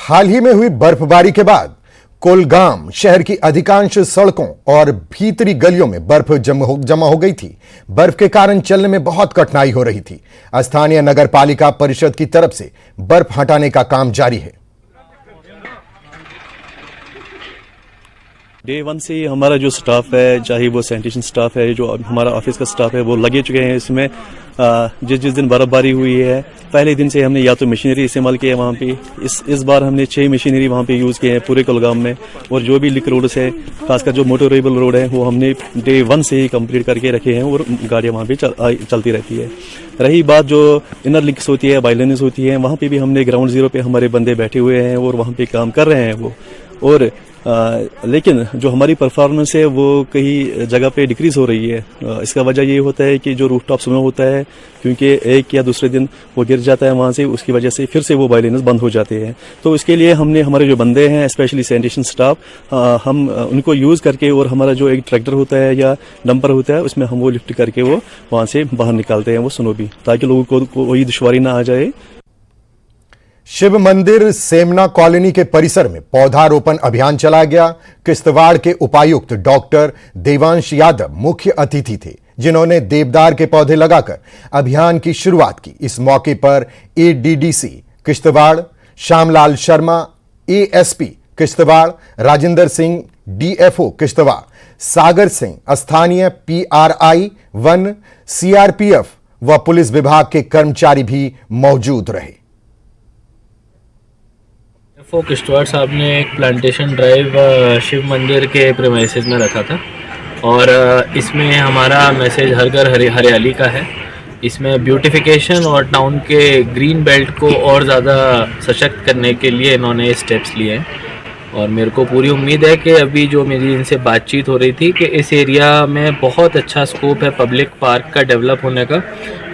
हाल ही में हुई बर्फबारी के बाद कोलगाम शहर की अधिकांश सड़कों और भीतरी गलियों में बर्फ जमा हो गई थी। बर्फ के कारण चलने में बहुत कठिनाई हो रही थी। स्थानीय नगर पालिका परिषद की तरफ से बर्फ हटाने का काम जारी है। डे 1 से हमारा जो स्टाफ है, चाहे वो सैनिटेशन स्टाफ है, जो हमारा ऑफिस का स्टाफ है, वो लगे चुके हैं इसमें। जिस दिन बर्फबारी हुई है, पहले दिन से हमने या तो मशीनरी इस्तेमाल किया है वहाँ पे। इस बार हमने 6 मशीनरी वहाँ पे यूज़ किए हैं पूरे कुलगाम में। और जो भी लिंक रोड्स है, खासकर जो मोटरेबल रोड है, वो हमने डे 1 से ही कंप्लीट करके रखे हैं और गाड़ियाँ वहाँ पे चलती रहती है। रही बात जो इनर लिंक्स होती है, बाइलेंस होती है, वहाँ पे भी हमने ग्राउंड जीरो पे हमारे बंदे बैठे हुए हैं और वहाँ पे काम कर रहे हैं वो। और लेकिन जो हमारी परफॉर्मेंस है वो कई जगह पे डिक्रीज हो रही है। इसका वजह ये होता है कि जो रूफटॉप स्नो होता है, क्योंकि एक या दूसरे दिन वो गिर जाता है वहाँ से, उसकी वजह से फिर से वो बाइलेंस बंद हो जाते हैं। तो इसके लिए हमने हमारे जो बंदे हैं, स्पेशली सैनिटेशन स्टाफ, हम उनको यूज़ करके और हमारा जो एक ट्रैक्टर होता है या डंपर होता है, उसमें हम वो लिफ्ट करके वो वहाँ से बाहर निकालते हैं वो स्नो भी, ताकि लोगों को कोई दुश्वारी ना आ जाए। शिव मंदिर सेमना कॉलोनी के परिसर में पौधारोपण अभियान चलाया गया। किश्तवाड़ के उपायुक्त डॉक्टर देवांश यादव मुख्य अतिथि थे, जिन्होंने देवदार के पौधे लगाकर अभियान की शुरुआत की। इस मौके पर ADDC Kishtwar, Shyamlal Sharma ASP Kishtwar, Rajendra Singh DFO Kishtwar, Sagar Singh स्थानीय पीआरआई वन, सीआरपीएफ व पुलिस विभाग के कर्मचारी भी मौजूद रहे। किश्तवाड़ साहब ने एक प्लांटेशन ड्राइव शिव मंदिर के प्रीमाइसेस में रखा था और इसमें हमारा मैसेज हर घर हरियाली का है। इसमें ब्यूटिफिकेशन और टाउन के ग्रीन बेल्ट को और ज़्यादा सशक्त करने के लिए इन्होंने स्टेप्स लिए हैं। और मेरे को पूरी उम्मीद है कि अभी जो मेरी इनसे बातचीत हो रही थी कि इस एरिया में बहुत अच्छा स्कोप है पब्लिक पार्क का डेवलप होने का,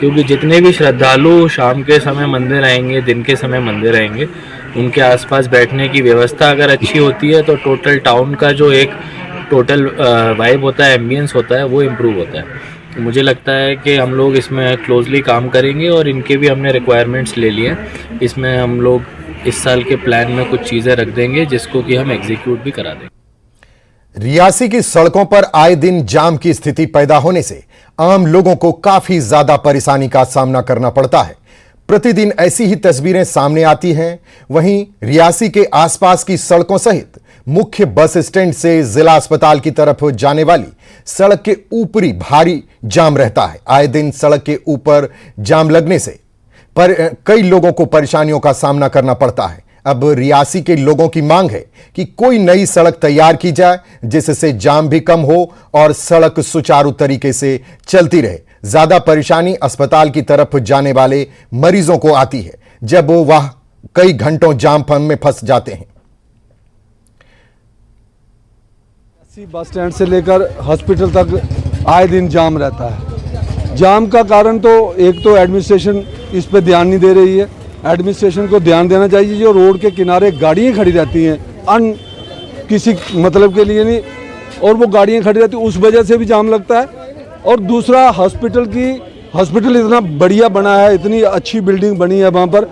क्योंकि जितने भी श्रद्धालु शाम के समय मंदिर आएंगे, दिन के समय मंदिर आएंगे, उनके आसपास बैठने की व्यवस्था अगर अच्छी होती है तो टोटल टाउन का जो एक टोटल वाइब होता है, एम्बियंस होता है, वो इम्प्रूव होता है। तो मुझे लगता है कि हम लोग इसमें क्लोजली काम करेंगे और इनके भी हमने रिक्वायरमेंट्स ले लिए हैं। इसमें हम लोग इस साल के प्लान में कुछ चीज़ें रख देंगे जिसको कि हम एग्जीक्यूट भी करा देंगे। रियासी की सड़कों पर आए दिन जाम की स्थिति पैदा होने से आम लोगों को काफी ज्यादा परेशानी का सामना करना पड़ता है। प्रतिदिन ऐसी ही तस्वीरें सामने आती हैं। वहीं रियासी के आसपास की सड़कों सहित मुख्य बस स्टैंड से जिला अस्पताल की तरफ जाने वाली सड़क के ऊपरी भारी जाम रहता है। आए दिन सड़क के ऊपर जाम लगने से कई लोगों को परेशानियों का सामना करना पड़ता है। अब रियासी के लोगों की मांग है कि कोई नई सड़क तैयार की जाए, जिससे जाम भी कम हो और सड़क सुचारू तरीके से चलती रहे। ज्यादा परेशानी अस्पताल की तरफ जाने वाले मरीजों को आती है, जब वह कई घंटों जाम में फंस जाते हैं। बस स्टैंड से लेकर हॉस्पिटल तक आए दिन जाम रहता है। जाम का कारण तो एक तो एडमिनिस्ट्रेशन इस पे ध्यान नहीं दे रही है। एडमिनिस्ट्रेशन को ध्यान देना चाहिए। जो रोड के किनारे गाड़ियाँ खड़ी रहती हैं किसी मतलब के लिए नहीं, और वो गाड़ियाँ खड़ी रहती हैं, उस वजह से भी जाम लगता है। और दूसरा हॉस्पिटल इतना बढ़िया बना है, इतनी अच्छी बिल्डिंग बनी है वहाँ पर,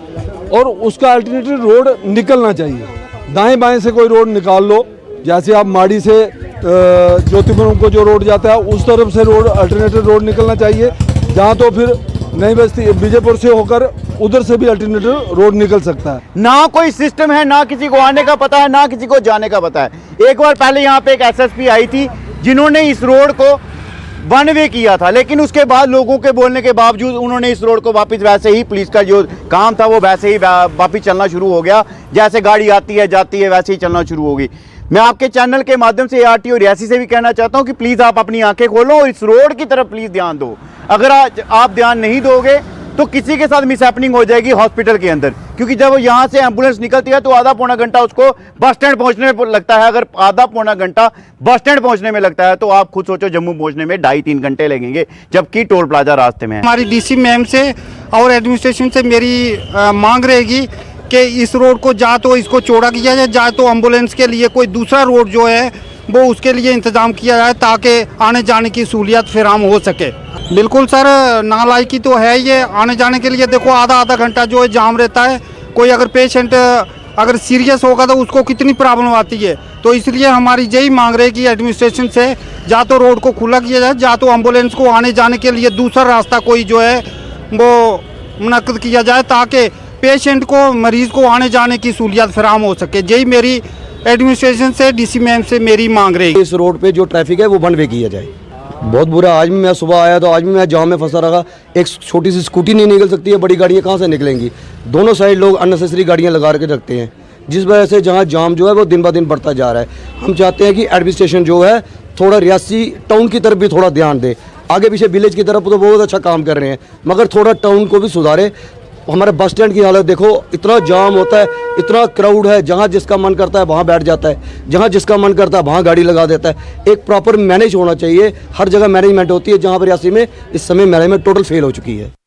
और उसका अल्टरनेटिव रोड निकलना चाहिए। दाएं बाएं से कोई रोड निकाल लो, जैसे आप माड़ी से ज्योतिपुरम को जो रोड जाता है उस तरफ से रोड अल्टरनेटिव रोड निकलना चाहिए, जहाँ तो फिर नई बस्ती विजयपुर से होकर उधर से भी अल्टरनेटिव रोड निकल सकता है। ना कोई सिस्टम है, ना किसी को आने का पता है, ना किसी को जाने का पता है। एक बार पहले यहाँ पे एक एसएसपी आई थी जिन्होंने इस रोड को वन वे किया था, लेकिन उसके बाद लोगों के बोलने के बावजूद उन्होंने इस रोड को वापस वैसे ही, पुलिस का जो काम था वो वैसे ही वापस चलना शुरू हो गया। जैसे गाड़ी आती है जाती है वैसे ही चलना शुरू होगी। मैं आपके चैनल के माध्यम से आरटीओ रियासी से भी कहना चाहता हूं कि प्लीज़ आप अपनी आंखें खोलो और इस रोड की तरफ प्लीज़ ध्यान दो। अगर आप ध्यान नहीं दोगे तो किसी के साथ मिसहैपनिंग हो जाएगी हॉस्पिटल के अंदर, क्योंकि जब यहाँ से एम्बुलेंस निकलती है तो आधा पौना घंटा उसको बस स्टैंड पहुँचने में लगता है। अगर आधा पौना घंटा बस स्टैंड पहुँचने में लगता है तो आप खुद सोचो जम्मू पहुँचने में 2.5-3 घंटे लगेंगे, जबकि टोल प्लाजा रास्ते में है। हमारी डीसी मैम से और एडमिनिस्ट्रेशन से मेरी मांग रहेगी कि इस रोड को जा तो इसको चौड़ा किया जाए, जाए तो एम्बुलेंस के लिए कोई दूसरा रोड जो है वो उसके लिए इंतज़ाम किया जाए, ताकि आने जाने की सहूलियत फराहम हो सके। बिल्कुल सर, नालायकी तो है ये आने जाने के लिए। देखो आधा घंटा जो है जाम रहता है। कोई अगर पेशेंट अगर सीरियस होगा तो उसको कितनी प्रॉब्लम आती है। तो इसलिए हमारी यही मांग रहे कि एडमिनिस्ट्रेशन से या तो रोड को खुला किया जाए, या तो एम्बुलेंस को आने जाने के लिए दूसरा रास्ता कोई जो है वो मुनक्किद किया जाए, ताकि पेशेंट को, मरीज़ को आने जाने की सहूलियत फराहम हो सके। यही मेरी एडमिनिस्ट्रेशन से, डीसी मैम से मेरी मांग रही है। इस रोड पे जो ट्रैफिक है वो वन वे किया जाए। बहुत बुरा, आज भी मैं सुबह आया तो आज भी मैं जाम में फंसा रहा। एक छोटी सी स्कूटी नहीं निकल सकती है, बड़ी गाड़ियाँ कहाँ से निकलेंगी। दोनों साइड लोग अननेसेसरी गाड़ियाँ लगा के रखते हैं, जिस वजह से जहाँ जाम जो है वो दिन ब दिन बढ़ता जा रहा है। हम चाहते हैं कि एडमिनिस्ट्रेशन जो है थोड़ा रियासी टाउन की तरफ भी थोड़ा ध्यान दे। आगे पीछे विलेज की तरफ तो बहुत अच्छा काम कर रहे हैं, मगर थोड़ा टाउन को भी सुधारे। हमारे बस स्टैंड की हालत देखो, इतना जाम होता है, इतना क्राउड है, जहाँ जिसका मन करता है वहाँ बैठ जाता है, जहाँ जिसका मन करता है वहाँ गाड़ी लगा देता है। एक प्रॉपर मैनेज होना चाहिए। हर जगह मैनेजमेंट होती है, जहाँ पर रियासी में इस समय मैनेजमेंट टोटल फेल हो चुकी है।